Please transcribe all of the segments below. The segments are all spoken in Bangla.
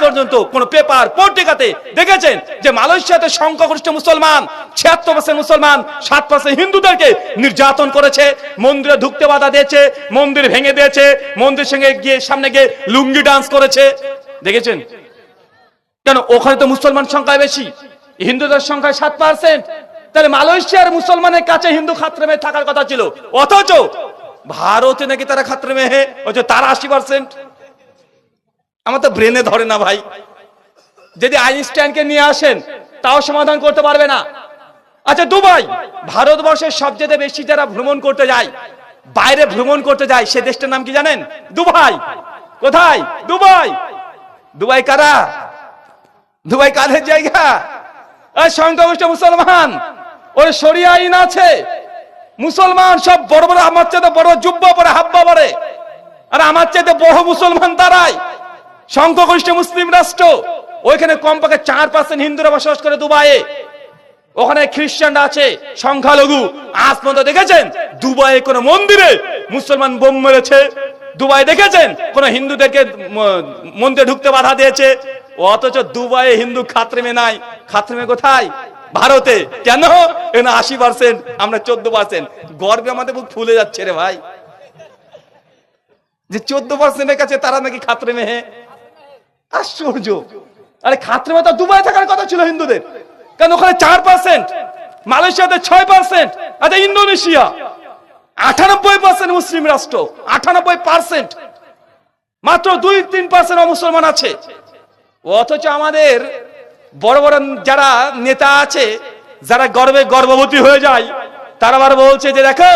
পর্যন্ত কোন পেপার পত্রিকাতে দেখেছেন যে মালয়েশিয়াতে সংখ্যাগরিষ্ঠ মুসলমান 76% মুসলমান 7% হিন্দুদেরকে নির্যাতন করেছে, মন্দিরে ঢুকতে বাধা দিয়েছে, মন্দির ভেঙে দিয়েছে, মন্দির সঙ্গে গিয়ে সামনে গিয়ে লুঙ্গি ডান্স করেছে? দেখেছেন? কেন? ওখানে তো মুসলমান সংখ্যা বেশি, হিন্দুদের সংখ্যা 7%। তাহলে মালয়েশিয়ার মুসলমানের কাছে হিন্দু খাত্রে মেয়ে থাকার কথা ছিল, অথচ ভারতে নাকি তারা খাত্রে মেয়ে, অথচ তারা 80%। আমার তো ব্রেনে ধরে না ভাই। যদি আইনস্টাইনকে নিয়ে আসেন তাও সমাধান করতে পারবে না। আচ্ছা, দুবাই, ভারতবর্ষের সবচেয়ে বেশি যারা ভ্রমণ করতে যায়, বাইরে ভ্রমণ করতে যায়, সে দেশটার নাম কি জানেন? দুবাই। কোথায়? দুবাই। দুবাই কারা? দুবাই কাদের জায়গা? সংখ্যাগরিষ্ঠ মুসলমান, ওর শরিয়া আইন আছে, মুসলমান সব বড় বড়, আমার চাইতে বড় জুব্বা পরে, হাব্বা পরে, আর আমার চাইতে বড় মুসলমান তারাই। সংখ্যাগরিষ্ঠ মুসলিম রাষ্ট্র, ওইখানে কমপক্ষে 4% হিন্দুরা বসবাস করে দুবাইয়ে। ওখানে খ্রিস্টানরা আছে সংখ্যালঘু। আজ পর্যন্ত দেখেছেন দুবাইয়ে কোন মন্দিরে মুসলমান বোম মেরেছে? দুবাই দেখেছেন কোন হিন্দুদেরকে মন্দিরে ঢুকতে বাধা দিয়েছে? অথচ দুবাইয়ে হিন্দু খাত্রেমে নাই। খাত্রেমে কোথায়? ভারতে। কেন? এখানে 80%, আমরা 14%। গর্বে আমাদের বুক ফুলে যাচ্ছে রে ভাই, যে 14% কাছে তারা নাকি খাত্রে মেহে। আশ্চর্য। আরে খাত্রে মেয়ে তো দুবাই থাকার কথা ছিল হিন্দুদের, কেন ওখানে 4%, মালয়েশিয়াতে 6%, আচ্ছা ইন্দোনেশিয়া 98% মুসলিম রাষ্ট্র, 98%, মাত্র 2-3% অমুসলমান আছে। অথচ আমাদের বড় বড় যারা নেতা আছে, যারা গর্বে গর্ভবতী হয়ে যায়, তারা আবার বলছে যে দেখো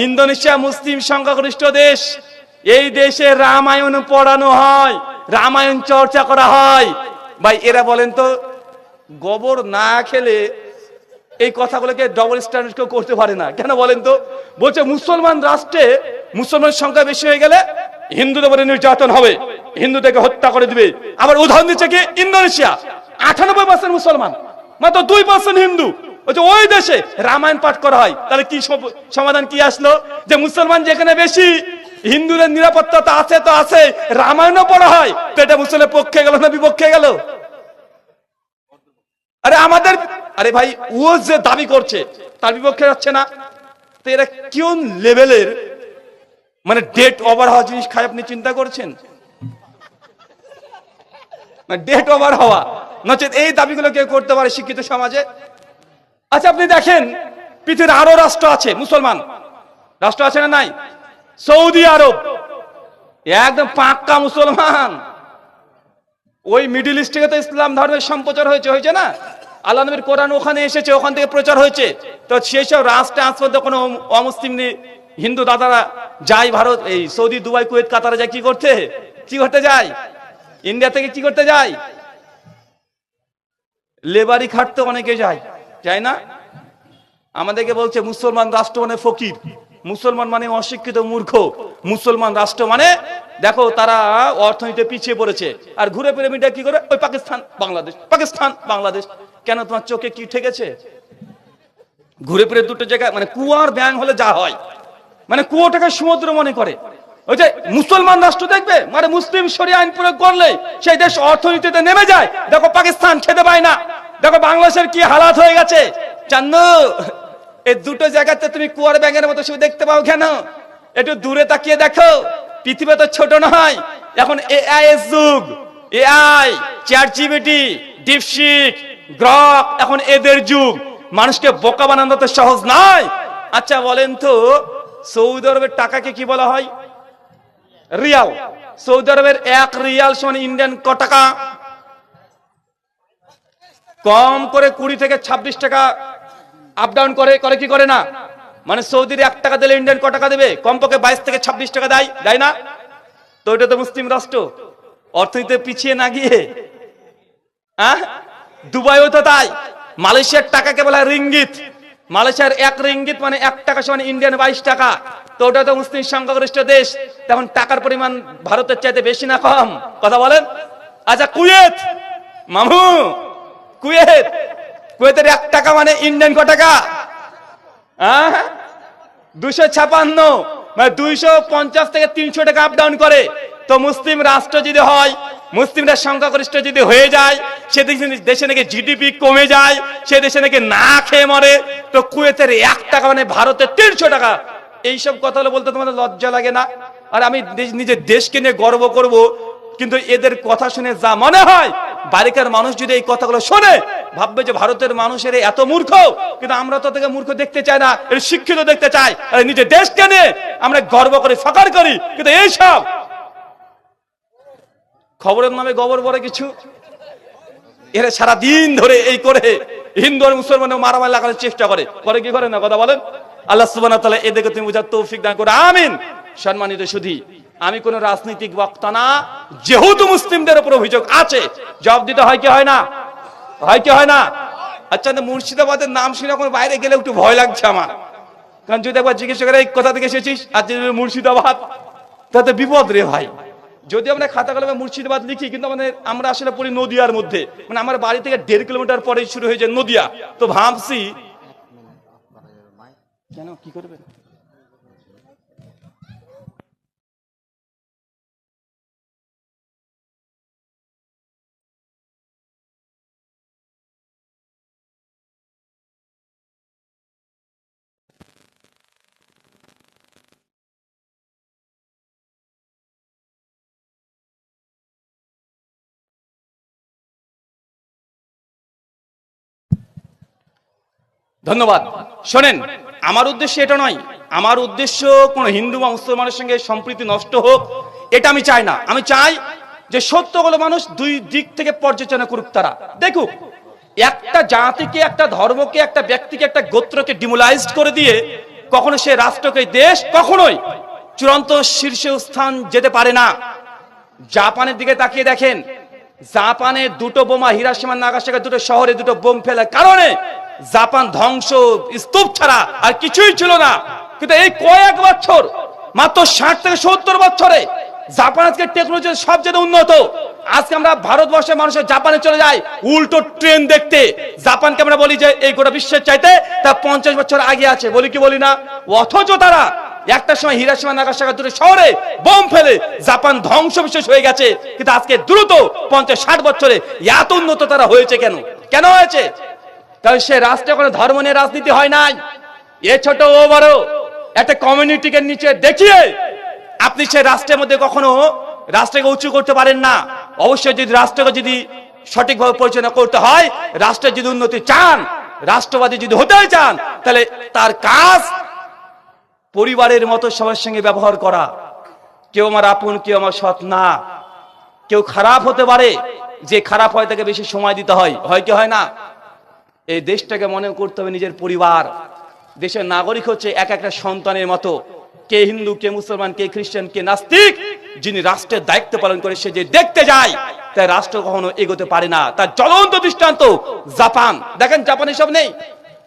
ইন্দোনেশিয়া মুসলিম সংখ্যাগরিষ্ঠ দেশ, এই দেশে রামায়ণ পড়ানো হয়, রামায়ণ চর্চা করা হয়। ভাই এরা বলেন তো, গোবর না খেলে এই কথাগুলোকে ডবল স্ট্যান্ডার্ড কেউ করতে পারে না। কেন বলেন তো? বলছে মুসলমান রাষ্ট্রে মুসলমান সংখ্যা বেশি হয়ে গেলে হিন্দুদের উপরে নির্যাতন হবে, হিন্দুদেরকে হত্যা করে দিবে। আবার উদাহরণ দিচ্ছে কি ইন্দোনেশিয়া, 98% মুসলমান, মাত্র 2% হিন্দু। ওই দেশে রামায়ণ পাঠ করা হয়। তাহলে কি সমাধান কি আসলো? যে মুসলমান যেখানে বেশি, হিন্দুদের নিরাপত্তা তো আছে, তো আছে, রামায়ণও পড়া হয়, তো এটা মুসলিমের পক্ষে গেল না বিপক্ষে গেল? আরে আমাদের, আরে ভাই ও যে দাবি করছে তার বিপক্ষে যাচ্ছে না, তো এরা কোন লেভেলের মানে ডেট ওভার হওয়া জিনিস খায় আপনি চিন্তা করছেন? ডেট ওভার হওয়া, নচেত এই দাবিগুলো কেউ করতে পারে শিক্ষিত সমাজে? আচ্ছা আপনি দেখেন পৃথিবীর আরো রাষ্ট্র আছে, মুসলমান রাষ্ট্র আছে না নাই? সৌদি আরব একদম পাক্কা মুসলমান। ওই মিডিল ইস্ট থেকে তো ইসলাম ধর্মের সম্প্রচার হয়েছে না, আল্লাহ নবীর কোরআন ওখানে এসেছে, ওখান থেকে প্রচার হয়েছে। তো সেই সব রাষ্ট্রে আজ পর্যন্ত কোনো অমুসলিম হিন্দু দাদারা যায় ভারত, এই সৌদি, দুবাই, কুয়েত, কাতারে যায় কি করতে যায়? ইন্ডিয়া থেকে কি করতে যায়? লেবারি খাটতে অনেকে যায় না? আমাদেরকে বলছে মুসলমান রাষ্ট্র মানে ফকির, মুসলমান মানে অশিক্ষিত মূর্খ, মুসলমান রাষ্ট্র মানে দেখো তারা অর্থনীতিতে পিছিয়ে পড়েছে। আর ঘুরে ফিরে মিডিয়া কি করে? ওই পাকিস্তান বাংলাদেশ, পাকিস্তান বাংলাদেশ। কেন তোমার চোখে কি ঠেকেছে? ঘুরে ফিরে দুটো জায়গায়, মানে কুয়ার ব্যাং হলে যা হয়, মানে কুয়োটাকে সমুদ্র মনে করে। ওই যে মুসলমান রাষ্ট্র দেখবে, মানে মুসলিম শরিয়া আইন প্রয়োগ করলে সেই দেশ অর্থনীতিতে নেমে যায়। দেখো পাকিস্তান খেতে পায় না, দেখো বাংলাদেশের কি হালাত হয়ে গেছে। চান্দু, এই দুটো জায়গাতে তুমি কুয়ার ব্যাঙের মতো শুধু দেখতে পাও কেন? একটু দূরে তাকিয়ে দেখো, পৃথিবী তো ছোট নয়। এখন এআই এর যুগ, এআই, চ্যাটজিপিটি, ডিপসিক, গ্রক, এখন এদের যুগ। মানুষকে বোকা বানানো তো সহজ নয়। আচ্ছা বলেন তো, সৌদি আরবের টাকাকে কি বলা হয়? রিয়াল। সৌদি আরবের 1 রিয়াল সমান ইন্ডিয়ান ক টাকা? কম করে 20 থেকে 26 টাকা আপ ডাউন করে কি করে না? মানে সৌদির 1 টাকা দিলে ইন্ডিয়ান ক টাকা দেবে? কমপক্ষে 22 থেকে 26 টাকা দেয় না? তো এটা তো মুসলিম রাষ্ট্র, অর্থনীতিতে পিছিয়ে না গিয়ে। দুবাইও তো তাই। মালয়েশিয়ার টাকাকে বলা হয় রিঙ্গিত। মালয়েশিয়ার 1 রিঙ্গিত মানে 1 টাকা সমান ইন্ডিয়ান 22 টাকা। তো ওটা তো মুসলিম সংখ্যাগরিষ্ঠ দেশ, তখন টাকার পরিমাণ ভারতের চাইতে বেশি না কম? কথা বলেন। আচ্ছা কুয়েত, মামু, কুয়েতের 1 টাকা মানে ইন্ডিয়ান ক টাকা? 256, মানে 250 থেকে 300 টাকা আপ ডাউন করে। তো মুসলিম রাষ্ট্র যদি হয় মুসলিমরা সংখ্যাগরিষ্ঠ যদি হয়ে যায়, সে দেশে নাকি জিডিপি কমে যায়, সে দেশে নাকি না খেয়ে মরে, তো কুয়েতের 1 টাকা মানে ভারতের 300 টাকা। এইসব কথা বলতে তোমাদের লজ্জা লাগে না? আর আমি নিজের দেশকে নিয়ে গর্ব করব, কিন্তু এদের কথা শুনে যা মনে হয়, বাড়িকার মানুষ যদি এই কথাগুলো শোনে ভাববে যে ভারতের মানুষের এত মূর্খ। কিন্তু আমরা তো থেকে মূর্খ দেখতে চাই না, এর শিক্ষিত দেখতে চাই। আর নিজের দেশকে নিয়ে আমরা গর্ব করি, ফখর করি, কিন্তু এইসব খবরের নামে গোবর বড় কিছু, এরা সারাদিন ধরে এই করে হিন্দু আর মুসলমানের মারামারি লাগানোর চেষ্টা করে কি করে না? কথা বলেন। আল্লাহ সুবহানাহু ওয়া তাআলা এদেরকে তুমি বুঝার তৌফিক দান করো, আমিন। সম্মানিত সুধী, আমি কোন রাজনৈতিক বক্তা না, যেহেতু মুসলিমদের উপর অভিযোগ আছে জবাব দিতে হয় কি হয় না? হয় কি হয় না? আচ্ছা, মুর্শিদাবাদের নাম শুনে এখন বাইরে গেলে একটু ভয় লাগছে আমার, কারণ যদি একবার জিজ্ঞেস করে কোথা থেকে এসেছিস, আর যদি মুর্শিদাবাদ, তাতে বিপদ রে ভাই। যদি আমরা খাতা কলমে মুর্শিদাবাদ লিখি, কিন্তু আমরা আসলে পড়ি নদিয়ার মধ্যে, মানে আমার বাড়ি থেকে 1.5 কিলোমিটার পরে শুরু হয়ে যায় নদিয়া। তো ভাবছি কেন কি করবে। ধন্যবাদ। শোনেন, আমার উদ্দেশ্য এটা নয়, আমার উদ্দেশ্য কোন হিন্দু বা মুসলমানের সঙ্গে সম্প্রীতি নষ্ট হোক, এটা আমি চাই না। আমি চাই যে সত্যগুলো মানুষ দুই দিক থেকে পর্যালোচনা করুক, তারা দেখুক। একটা জাতিকে, একটা ধর্মকে, একটা ব্যক্তিকে, একটা গোত্রকে ডিমোলাইজড করে দিয়ে কখনো সে রাষ্ট্রকে, দেশ কখনোই চূড়ান্ত শীর্ষে স্থান যেতে পারে না। জাপানের দিকে তাকিয়ে দেখেন, জাপানে 2টো বোমা, হিরোশিমা নাগাসাকি 2টো শহরে 2টো বোম ফেলার কারণে জাপান ধ্বংস, স্তূপ ছাড়া আর কিছুই ছিল না। কিন্তু এই কয়েক বছর, মাত্র 60 থেকে 70 বছরে জাপান আজকে টেকনোলজি সবচেয়ে উন্নত। আজকে আমরা ভারতবর্ষের মানুষের জাপানে চলে যাই উল্টো ট্রেন দেখতে। জাপানকে আমরা বলি যে এই গোটা বিশ্বের চাইতে তা 50 বছর আগে আছে, বলি কি বলি না? অথচ তারা একটা সময় হিরোশিমা নাগাসাকি 2টো শহরে বোম ফেলে জাপান ধ্বংস বিশেষ হয়ে গেছে। কিন্তু আজকে দ্রুত 50-60 বছরে এত উন্নত তারা হয়েছে। কেন হয়েছে? কারণ সে রাষ্ট্রে কোনো ধর্ম নিয়ে রাজনীতি হয় নাই। এ ছোট ও বড় একটা কমিউনিটিকে নিচে দেখিয়ে আপনি সে রাষ্ট্রের মধ্যে কখনো রাষ্ট্রকে উঁচু করতে পারেন না। অবশ্যই যদি রাষ্ট্রকে যদি সঠিকভাবে পরিচালনা করতে হয়, রাষ্ট্রের যদি উন্নতি চান, রাষ্ট্রবাদী যদি হতে চান, তাহলে তার কাজ পরিবারের মতো সবার সঙ্গে ব্যবহার করা। কেউ আমার আপন, কেউ আমার সৎ না। কেউ খারাপ হতে পারে, যে খারাপ হয় তাকে বেশি সময় দিতে হয় কি হয় না? এই দেশটাকে মনে করতে হবে নিজের পরিবার। দেশের নাগরিক হচ্ছে এক একটা সন্তানের মতো, কে হিন্দু, কে মুসলমান, কে খ্রিস্টান, কে নাস্তিক। যিনি রাষ্ট্রের দায়িত্ব পালন করে সে যে দেখতে যায়, তাই রাষ্ট্র কখনো এগোতে পারে না। তার জ্বলন্ত দৃষ্টান্ত জাপান। দেখেন জাপানে সব নেই।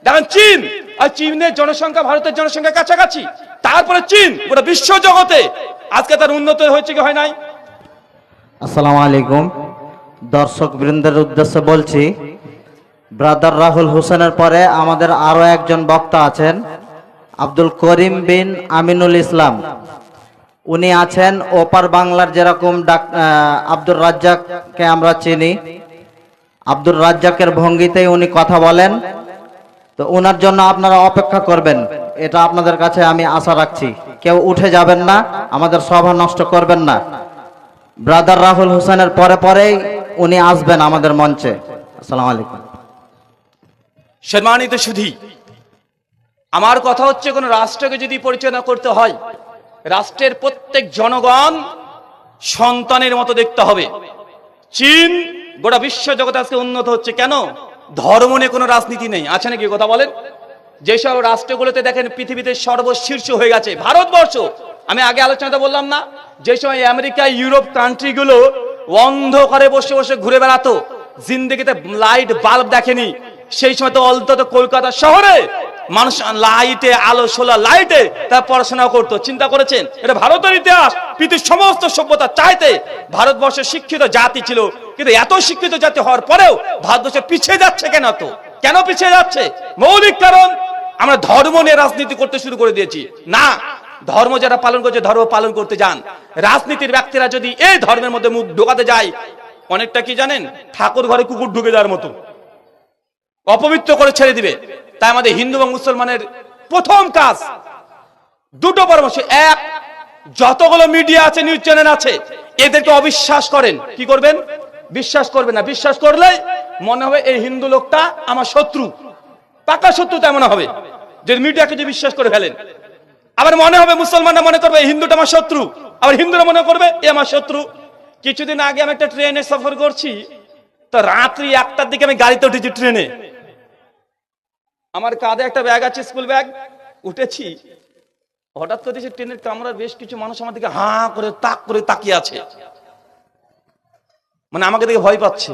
দেখেন চীন, আর চীনের জনসংখ্যা ভারতের জনসংখ্যার কাছাকাছি। তারপরে চীন গোটা বিশ্ব জগতে আজকে তার উন্নত হয়েছে কি হয় নাই? আসসালামু আলাইকুম। দর্শক বৃন্দের উদ্দেশ্যে বলছি, ব্রাদার রাহুল হোসেনের পরে আমাদের আরো একজন বক্তা আছেন, আব্দুল করিম বিন আমিনুল ইসলাম। উনি আছেন ওপার বাংলার, যেরকম আব্দুর রাজ্জাককে আমরা চিনি, আব্দুর রাজ্জাকের ভঙ্গিতেই উনি কথা বলেন। তো ওনার জন্য আপনারা অপেক্ষা করবেন, এটা আপনাদের কাছে আমি আশা রাখছি। কেউ উঠে যাবেন না, আমাদের সভা নষ্ট করবেন না। ব্রাদার রাহুল হোসেনের পরেই উনি আসবেন আমাদের মঞ্চে। আসসালামু আলাইকুম। সম্মানিত সুধী, আমার কথা হচ্ছে, কোন রাষ্ট্রকে যদি পরিচালনা করতে হয়, রাষ্ট্রের প্রত্যেক জনগণ সন্তানের মতো দেখতে হবে। চীন গোটা বিশ্ব জগতে আজকে উন্নত হচ্ছে কেন? ধর্ম নিয়ে কোনো রাজনীতি নেই। আছে নাকি? কথা বলেন। যেসব রাষ্ট্রগুলোতে দেখেন পৃথিবীতে সর্বশীর্ষ হয়ে গেছে ভারতবর্ষ। আমি আগে আলোচনাতে বললাম না, যে সময় আমেরিকা, ইউরোপ কান্ট্রিগুলো অন্ধকারে বসে বসে ঘুরে বেড়াতো, জিন্দেগিতে লাইট বাল্ব দেখেনি, সেই সময় তো অন্তত কলকাতা শহরে মানুষ লাইটে, আলো সোলা লাইটে তারা পড়াশোনা করতো। চিন্তা করেছেন? এটা ভারতের ইতিহাস। পৃথিবীর সমস্ত সভ্যতা চাইতে ভারতবর্ষের শিক্ষিত জাতি ছিল, কিন্তু এত শিক্ষিত জাতি হওয়ার পরেও ভারতবর্ষ পিছিয়ে যাচ্ছে কেন পিছিয়ে যাচ্ছে? মৌলিক কারণ, আমরা ধর্ম নিয়ে রাজনীতি করতে শুরু করে দিয়েছি। না, ধর্ম যারা পালন করছে ধর্ম পালন করতে যান। রাজনীতির ব্যক্তিরা যদি এই ধর্মের মধ্যে মুখ ঢোকাতে যায়, অনেকটা কি জানেন, ঠাকুর ঘরে কুকুর ঢুকে যাওয়ার মতো, অপবিত্র করে ছেড়ে দিবে। তাই আমাদের হিন্দু এবং মুসলমানের প্রথম কাজ দুটো পরামর্শ। এক, যতগুলো মিডিয়া আছে, নিউজ চ্যানেল আছে, এদেরকে অবিশ্বাস করেন। কি করবেন? বিশ্বাস করবেন না। বিশ্বাস করলে মনে হবে এই হিন্দু লোকটা আমার শত্রু, পাকা শত্রু তেমন হবে যে মিডিয়াকে যদি বিশ্বাস করে ফেলেন। আবার মনে হবে মুসলমানরা মনে করবে এই হিন্দুটা আমার শত্রু, আবার হিন্দুরা মনে করবে এ আমার শত্রু। কিছুদিন আগে আমি একটা ট্রেনে সফর করছি, তো রাত্রি 1টার দিকে আমি গাড়িতে উঠেছি ট্রেনে। আমার কাঁধে একটা ব্যাগ আছে, স্কুল ব্যাগ, উঠেছি। হঠাৎ করে দেখছি ট্রেনের কামরার বেশ কিছু মানুষ আমার দিকে হাঁ করে তাক করে তাকিয়ে আছে, মানে আমাকে দেখে ভয় পাচ্ছে।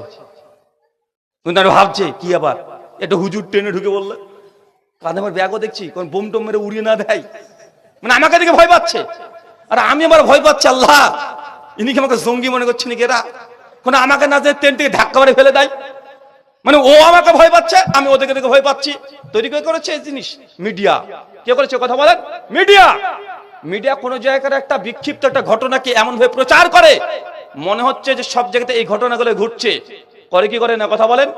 কিন্তু আমি ভাবছি কি আবার একটা হুজুর ট্রেনে ঢুকে বললে, কাঁধে আমার ব্যাগও দেখছি কোন বোম টোম মেরে উড়িয়ে না দেয়, মানে আমাকে দেখে ভয় পাচ্ছে। আর আমি আবার ভয় পাচ্ছি, আল্লাহ ইনি কি আমাকে জঙ্গি মনে করছে নাকি এরা, কোন আমাকে না যে ট্রেন থেকে ধাক্কা মারে ফেলে দেয়। মানে ও আমাকে ভয় পাচ্ছে, আমি ওদেরকে দেখে ভয় পাচ্ছি। তৈরি করে করেছে এই জিনিস মিডিয়া। কে করেছে কথা বলেন? মিডিয়া। মিডিয়া কোন জায়গার একটা বিক্ষিপ্ত একটা ঘটনাকে এমন ভাবে প্রচার করে মনে হচ্ছে যে সব জায়গাতে এই ঘটনাগুলো ঘটছে। করে কি করে না কথা বলেন?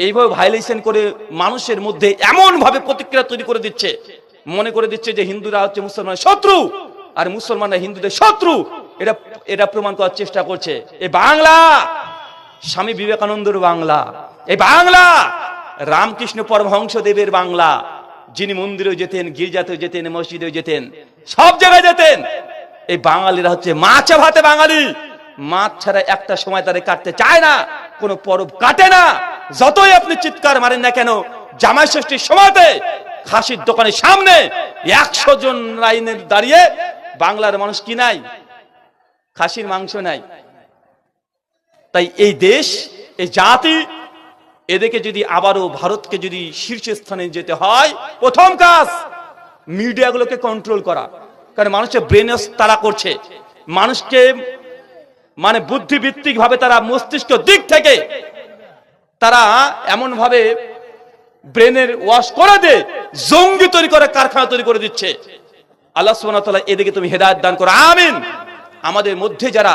এইভাবে ভাইলেশন করে মানুষের মধ্যে এমন ভাবে প্রতিক্রিয়া তৈরি করে দিচ্ছে, মনে করে দিচ্ছে যে হিন্দুরা হচ্ছে মুসলমানের শত্রু আর মুসলমানরা হিন্দুদের শত্রু। এটা প্রমাণ করার চেষ্টা করছে। এই বাংলা স্বামী বিবেকানন্দের বাংলা, এই বাংলা রামকৃষ্ণ পরমহংস দেবের বাংলা, যিনি মন্দিরে যেতেন, গির্জাতেও যেতেন, মসজিদেও যেতেন, সব জায়গায় যেতেন। এই বাঙালিরা হচ্ছে মাছে ভাতে বাঙালি। মাছ ছাড়া একটা সময় তাদের কাটতে চায় না, কোনো পরব কাটে না। যতই আপনি চিৎকার মারেন না কেন, জামাই ষষ্ঠীর সময়তে খাসির দোকানের সামনে 100 জন লাইনের দাঁড়িয়ে বাংলার মানুষ কি নাই? খাসির মাংস নাই। তাই এই দেশ, এই জাতি, এদেরকে যদি আবারও ভারতকে যদি শীর্ষস্থানে যেতে হয়, প্রথম কাজ মিডিয়াগুলোকে কন্ট্রোল করা। কারণ মানুষের ব্রেন তারা করছে, মানুষকে মানে বুদ্ধিভিত্তিক ভাবে তারা মস্তিষ্ক দিক থেকে তারা এমন ভাবে ব্রেনের ওয়াশ করে দে, জঙ্গি তৈরি করে কারখানা তৈরি করে দিচ্ছে। আল্লাহ সুবহানাহু ওয়া তাআলা এদিকে তুমি হেদায়েত দান করো, আমিন। আমাদের মধ্যে যারা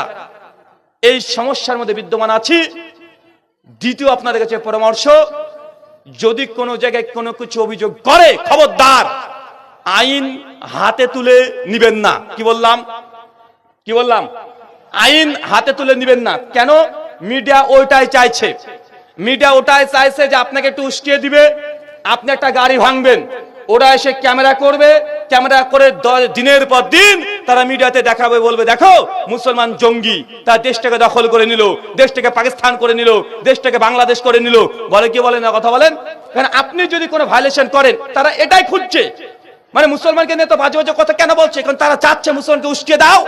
এই সমস্যার মধ্যে বিদ্যমান আছি, দ্বিতীয় আপনাদের কাছে পরামর্শ, যদি কোনো জায়গায় কোনো কিছু অভিযোগ করে, খবরদার আইন হাতে তুলে নিবেন না। কি বললাম? কি বললাম? আইন হাতে তুলে নিবেন না। কেন? মিডিয়া ওইটাই চাইছে। মিডিয়া ওটাই চাইছে যে আপনাকে একটু উস্কিয়ে দিবে, আপনি একটা গাড়ি ভাঙবেন, ওরা এসে ক্যামেরা করবে, ক্যামেরা করে দিনের পর দিন তারা মিডিয়াতে দেখাবে, বলবে দেখো মুসলমান জঙ্গি, তার দেশটাকে দখল করে নিল, দেশটাকে পাকিস্তান করে নিল, দেশটাকে বাংলাদেশ করে নিল। বলে কি বলে না কথা বলেন? কারণ আপনি যদি কোনো ভায়োলেশন করেন, তারা এটাই খুঁজছে, মানে মুসলমানকে নিয়ে তো বাজে বাজে কথা কেন বলছে, কারণ তারা চাচ্ছে মুসলমানকে উস্কিয়ে দাও,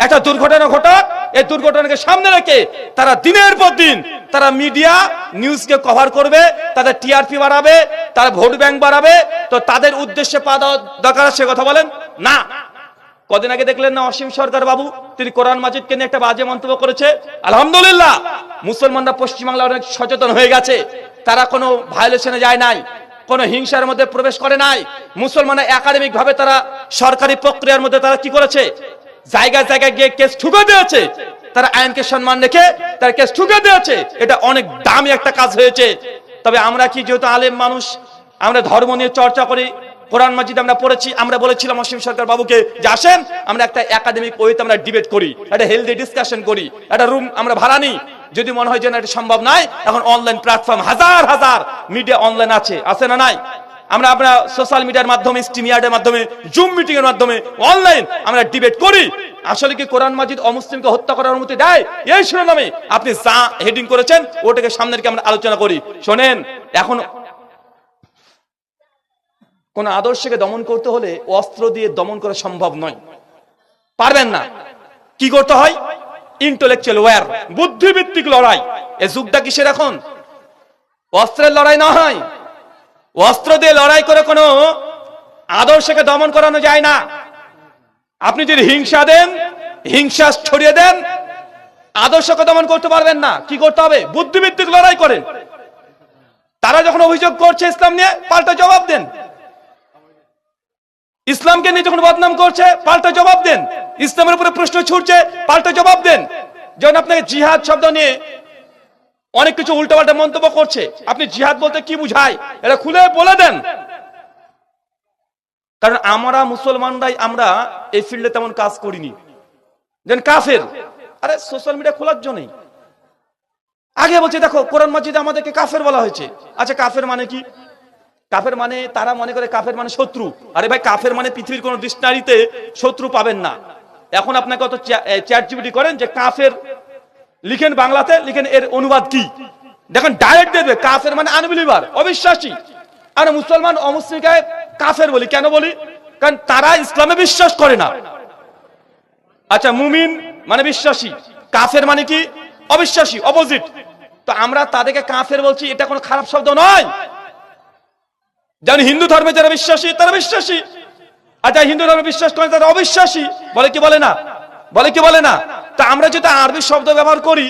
একটা দুর্ঘটনা ঘটক, এই দুর্ঘটনাকে সামনে রেখে তারা দিনের পর দিন তারা মিডিয়া নিউজকে কভার করবে, তাদের টিআরপি বাড়াবে, তারা ভোট ব্যাংক বাড়াবে। তো তাদের উদ্দেশ্যে পা দেওয়া দরকার আছে কথা বলেন না? কদিন আগে দেখলেন না অসীম সরকার বাবু, তিনি কোরআন মাজিদকে নিয়ে একটা বাজে মন্তব্য করেছে। আলহামদুলিল্লাহ, মুসলমানরা পশ্চিমবাংলা অনেক সচেতন হয়ে গেছে, তারা কোনো ভায়োলেশনে যায় নাই, কোনো হিংসার মধ্যে প্রবেশ করে নাই। মুসলমানরা একাডেমিক ভাবে তারা সরকারি প্রক্রিয়ার মধ্যে তারা কি করেছে, জায়গায় জায়গায় গিয়ে কেস ঠুকে দিয়েছে, তারা আইনকে সম্মান রেখে তার কেস ঠুকে দিয়েছে। এটা অনেক দামি একটা কাজ হয়েছে। তবে আমরা কি, যেহেতু আলেম মানুষ, আমরা ধর্ম নিয়ে চর্চা করি, কোরআন মাজিদ আমরা পড়েছি, আমরা বলেছিলাম অসীম সরকার বাবুকে যে আসেন আমরা একটা একাডেমিক ওয়েতে আমরা ডিবেট করি, একটা হেলদি ডিসকাশন করি, একটা রুম আমরা ভাড়া নিই। যদি মনে হয় যে না এটা সম্ভব নয়, এখন অনলাইন প্ল্যাটফর্ম হাজার হাজার মিডিয়া অনলাইন আছে না নাই? আমরা সোশ্যাল মিডিয়ার মাধ্যমে, স্ট্রিমইয়ার্ডের মাধ্যমে, জুম মিটিং এর মাধ্যমে অনলাইন আমরা ডিবেট করি। আসলে কি কোরআন মাজিদ অমুসলিমকে হত্যা করার অনুমতি দেয়? এই শিরোনামে আপনি যা হেডিং করেছেন ওটাকে সামনে রেখে আমরা আলোচনা করি। শোনেন, এখন কোন আদর্শকে দমন করতে হলে অস্ত্র দিয়ে দমন করা সম্ভব নয়, পারবেন না। কি করতে হয়? ইন্টেলেকচুয়াল ওয়্যার, বুদ্ধিভিত্তিক লড়াই। এই যুগটা কিসের এখন? অস্ত্রের লড়াই না হয়। অস্ত্র দিয়ে লড়াই করে কোনো আদর্শকে দমন করানো যায় না। আপনি যদি হিংসা দেন, হিংসা ছড়িয়ে দেন, আদর্শকে দমন করতে পারবেন না। কি করতে হবে? বুদ্ধিভিত্তিক লড়াই করেন। তারা যখন অভিযোগ করছে ইসলাম নিয়ে, পাল্টা জবাব দেন। ইসলামকে নিয়ে যখন বদনাম করছে, পাল্টা জবাব দেন। ইসলামের উপরে প্রশ্ন ছুটছে, পাল্টা জবাব দেন। যেমন আপনাকে জিহাদ শব্দ নিয়ে অনেক কিছু উল্টোপাল্টা মন্তব্য করছে। আপনি জিহাদ বলতে কি বুঝায় এটা খুলে বলে দেন। কারণ আমরা মুসলমানরাই আমরা এই ফিল্ডে তেমন কাজ করিনি। যেন কাফের, আরে সোশ্যাল মিডিয়া খোলার জন্যই আগে বলছে দেখো কোরআন মাজিদে আমাদেরকে কাফের বলা হয়েছে। আচ্ছা কাফের মানে কি? কাফের মানে তারা মনে করে কাফের মানে শত্রু। আরে ভাই কাফের মানে পৃথিবীর কোন ডিকশনারিতে শত্রু পাবেন না। এখন আপনাকে কত চ্যাট জিপিটি করেন যে কাফের লিখেন বাংলাতে, লিখেন এর অনুবাদ কি, দেখেন ডাইরেক্ট দেবে কাফের মানে আনবিলিভার, অবিশ্বাসী। আর মুসলমান অমুসলিমকে কাফের বলি কেন বলি? কারণ তারা ইসলামে বিশ্বাস করে না। আচ্ছা মুমিন মানে বিশ্বাসী, কাফের মানে কি? অবিশ্বাসী, অপোজিট। তো আমরা তাদেরকে কাফের বলছি, এটা কোনো খারাপ শব্দ নয়। যেমন হিন্দু ধর্মে যারা বিশ্বাসী তারা বিশ্বাসী, আর যারা হিন্দু ধর্মে বিশ্বাস করে তারা অবিশ্বাসী। বলে কি বলে না? বলে কি বলে না? তা আমরা যেটা আরবি শব্দ ব্যবহার করি,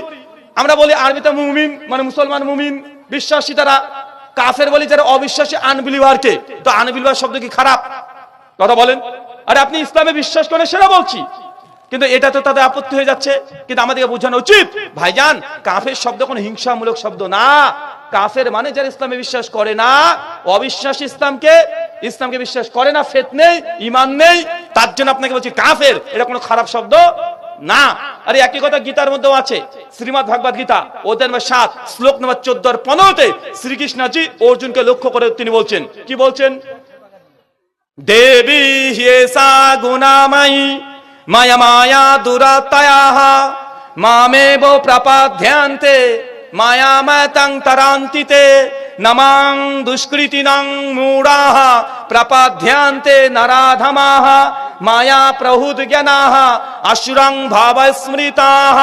আমরা বলি আরবিতে মুমিন মানে মুসলমান, মুমিন বিশ্বাসী তারা। কাফের বলি যারা অবিশ্বাসী, আনবিলিভারকে। তো আনবিলিভার শব্দ কি খারাপ? কথা বলেন। আরে আপনি ইসলামে বিশ্বাস করেন সেটা বলছি, কিন্তু এটা তো তাদের আপত্তি হয়ে যাচ্ছে। কিন্তু আমাদেরকে বোঝানো উচিত ভাইজান কাফের শব্দ কোনো হিংসামূলক শব্দ না। কাফের মানে যারা ইসলামে বিশ্বাস করে না, অবিশ্বাসী, ইসলামকে বিশ্বাস করে না, ফেত নেই, ঈমান নেই, তার জন্য আপনাকে বলছি কাফের। এটা কোনো খারাপ শব্দ না। আর একই কথা গীতার মধ্যেও আছে, শ্রীমদ্ ভাগবত গীতা অধ্যায় নম্বর 7 শ্লোক নম্বর 14 আর 15-তে শ্রীকৃষ্ণজি অর্জুনকে লক্ষ্য করে তিনি বলছেন, কি বলছেন? দেবী হিয়েসা গুণাময়ী মায়া মায়া দুরাতয়াহ মামেব প্রপদ্যন্তে মায়াময়ং তরান্তিতে নমাং দুষ্কৃতিনাং মূঢ়াঃ প্রপদ্যন্তে নরাধমাঃ মায়া প্রহুদজ্ঞানাঃ আসুরাং ভাবস্মৃতাঃ।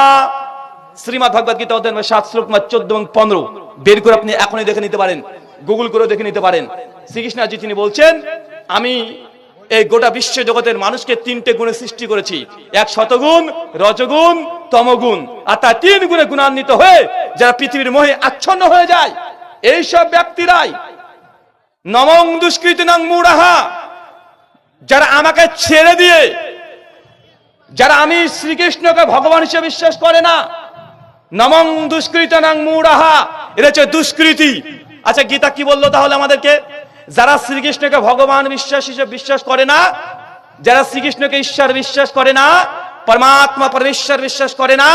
শ্রীমদ্ ভগবত গীতা অধ্যায় 7 শ্লোক 14 এবং 15 বের করে আপনি এখনই দেখে নিতে পারেন, গুগল করে দেখে নিতে পারেন। শ্রীকৃষ্ণজি তিনি বলছেন আমি এই গোটা বিশ্ব জগতের মানুষকে 3টে গুণে সৃষ্টি করেছি, এক সতগুণ, রজগুণ, তমগুণ। আর তার 3 গুণে গুণান্বিত হয়ে যারা পৃথিবীর মোহে আচ্ছন্ন হয়ে যায়, এইসব ব্যক্তিরাই নমং দুষ্কৃতিনাং মূঢ়াঃ, যারা আমাকে ছেড়ে দিয়ে, যারা আমি শ্রীকৃষ্ণকে ভগবান হিসেবে বিশ্বাস করে না, নমং দুষ্কৃতিনাং মূঢ়াঃ, এটা হচ্ছে দুষ্কৃতি। আচ্ছা গীতা কি বললো তাহলে আমাদেরকে? যারা শ্রীকৃষ্ণকে ভগবান বিশ্বাস হিসেবে বিশ্বাস করে না, যারা শ্রীকৃষ্ণকে ঈশ্বর বিশ্বাস করে না, পরমাত্মা পরমেশ্বর বিশ্বাস করে না,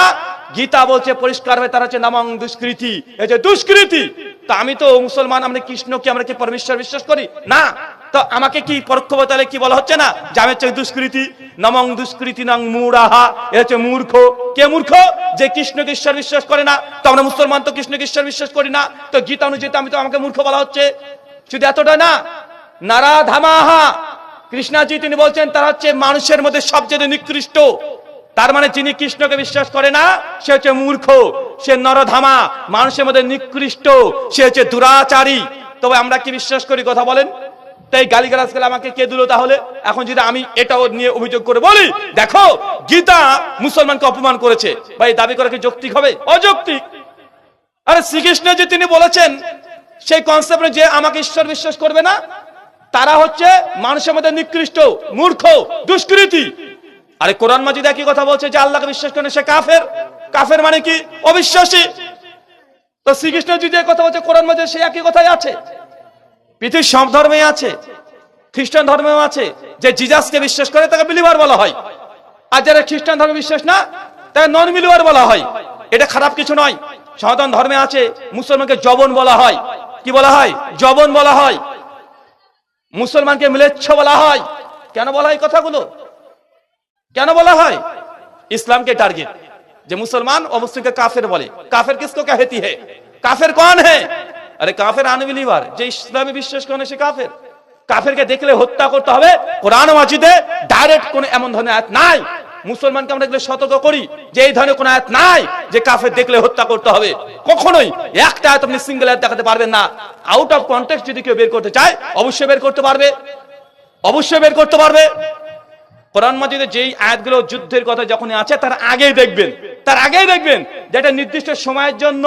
গীতা বলছে পরিষ্কার হয়ে তারা হচ্ছে নমং দুষ্কৃতি, এই যে দুষ্কৃতি। তো আমি তো মুসলমান, আমরা কৃষ্ণকে আমরা কি পরমেশ্বর বিশ্বাস করি না? তো আমাকে কি পরোক্ষ তাহলে কি বলা হচ্ছে না যে আমি হচ্ছে দুষ্কৃতি? নমং দুষ্কৃতিনাং মূঢ়াঃ, এ হচ্ছে মূর্খ। কে মূর্খ? যে কৃষ্ণকে ঈশ্বর বিশ্বাস করে না। তো আমরা মুসলমান তো কৃষ্ণকে ঈশ্বর বিশ্বাস করি না, তো গীতা অনুযায়ী আমি তো আমাকে মূর্খ বলা হচ্ছে। শুধু এতটা না, নরাধমাঃ, কৃষ্ণজি তিনি বলছেন তারা হচ্ছে মানুষের মধ্যে সবচেয়ে নিকৃষ্ট। তার মানে যিনি কৃষ্ণকে বিশ্বাস করে না সে হচ্ছে মূর্খ, সে নরধামা, মানুষের মধ্যে নিকৃষ্ট, সে হচ্ছে দুরাচারী। তবে আমরা কি বিশ্বাস করি কথা বলেন? তাই গালিগালাজ করে আমাকে কে দিল তাহলে? এখন যদি আমি এটাও নিয়ে অভিযোগ করে বলি দেখো গীতা মুসলমানকে অপমান করেছে, ভাই দাবি করা কি যৌক্তিক হবে? অযৌক্তিক। আরে শ্রীকৃষ্ণ যে তিনি বলেছেন সেই কনসেপ্টে যে আমাকে ঈশ্বর বিশ্বাস করবে না তারা হচ্ছে মানুষের মধ্যে নিকৃষ্ট, মূর্খ, দুষ্কৃতি। আরে কোরআন মাজিদে একই কথা বলছে যে আল্লাহকে বিশ্বাস করে সে কাফের। কাফের মানে কি? অবিশ্বাসী। তো শ্রীকৃষ্ণ যদি কথা বলছে কোরআন মাজিদে সে একই কথাই আছে। পৃথিবীর সব ধর্মে আছে, খ্রিস্টান ধর্মেও আছে, যে জিজাসকে বিশ্বাস করে তাকে বিলিভার বলা হয়, আর যারা খ্রিস্টান ধর্মে বিশ্বাস না তাকে নন বিলিভার বলা হয়। এটা খারাপ কিছু নয়। সনাতন ধর্মে আছে মুসলমানকে জবন বলা হয়। কি বলা হয়? জবন বলা হয়। মুসলমানকে মিলেচ্ছ বলা হয়। কেন বলা হয় কথাগুলো? কেন বলা হয়? ইসলামকে টার্গেট, যে মুসলমান অমুসলিমকে কাফের বলে। কাফের কিসको कहती है? কাফের कौन है? আরে কাফের আনবিলিভার, যে ইসলামে বিশ্বাস করে সে কাফের। কাফেরকে দেখলে হত্যা করতে হবে, কোরআন মাজিদে ডাইরেক্ট কোন এমন ধরনের আয়াত নাই। মুসলমানকে আমরা দেখলে সতর্ক করি যে এই ধরনের কোন আয়াত নাই যে কাফের দেখলে হত্যা করতে হবে। কখনোই একটা আয়াত আপনি সিঙ্গেল আয়াত দেখাতে পারবেন না। আউট অফ কনটেক্সট যদি কেউ বের করতে চায় অবশ্যই বের করতে পারবে, অবশ্যই বের করতে পারবে। কোরআন মাজিদে যেই আয়াতগুলো যুদ্ধের কথা যখন আছে তার আগেই দেখবেন যে একটা নির্দিষ্ট সময়ের জন্য